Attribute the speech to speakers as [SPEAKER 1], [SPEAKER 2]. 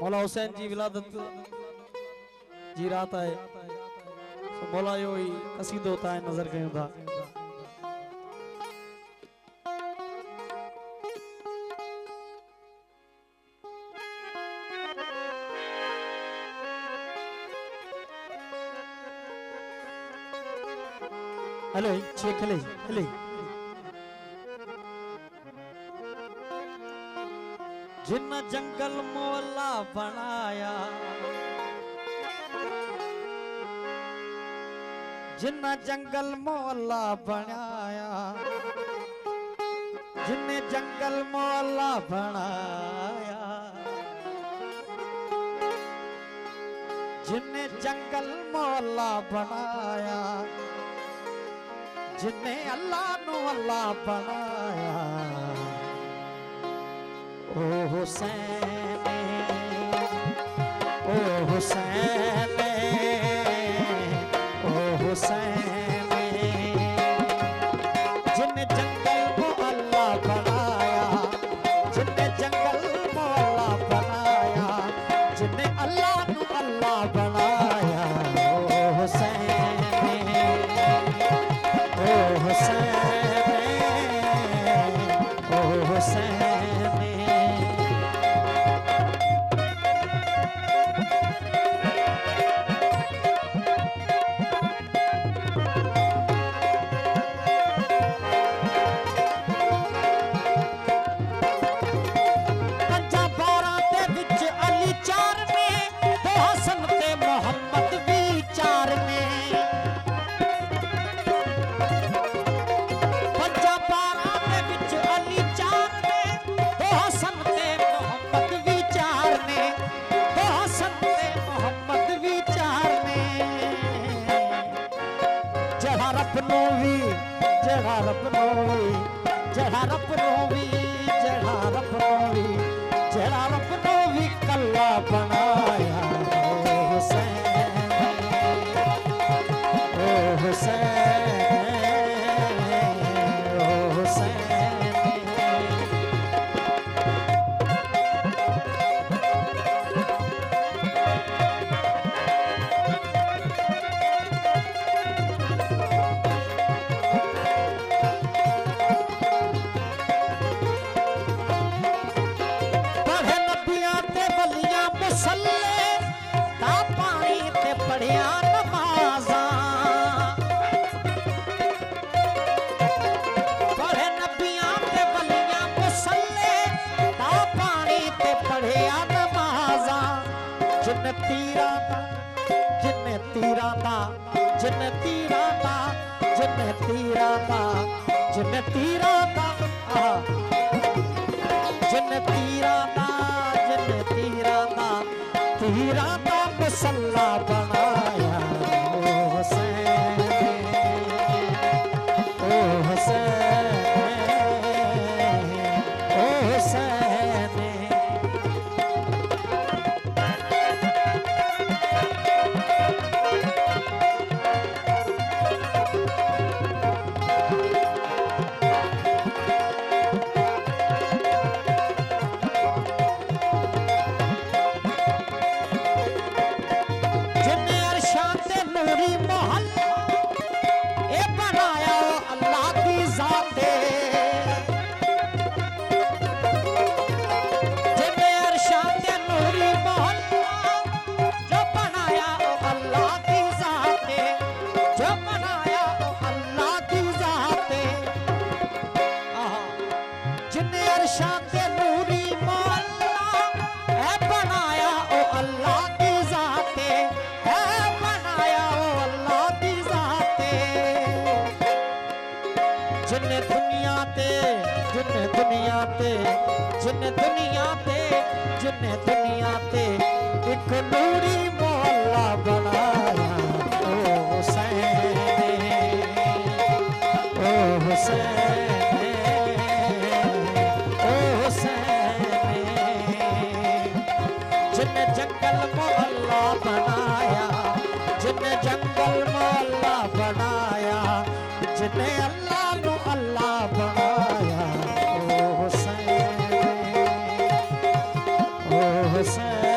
[SPEAKER 1] मौला हुसैन जी विलादत जी रात है तो मौला यो ही कसीदो होता है नजर कयूं था। हेलो चेक ले हेले जिन जंगल मोहल्ला बनाया जिन जंगल मोहल्ला बनाया जिन जंगल मोहल्ला बनाया जिन जंगल मोहल्ला बनाया जिन्ने अल्लाह नु अल्लाह बनाया ओ हुसैन ओ हुसैन ओ हुसैन जिन्ने जंगल को अल्लाह बनाया जिन्ने जंगल को अल्लाह बनाया जिन्ने अल्लाह नु अल्लाह बनाया ओ हुसैन ओ हुसैन ओ हुसैन जड़ा रब नोवी जड़ा रब नोवी जड़ा रब नोवी जड़ा रब नोवी कल्ला बनाया ओ हुसैन ओ हुसैन ओ हुसैन तीरा दा मसल्ला बनाया ओ हुसैन ओ हुसैन ओ हुसैन जिन्ने दुनिया ते एक नूरी मोहल्ला बनाया ओ हुसैन ओ हुसैन ओ हुसैन जिन्ने जंगल मोहल्ला बनाया जिन्ने जंगल मोहल्ला बनाया जिन्ने अल्लाह नु अल्लाह बनाया ओ हुसैन ओ हुसैन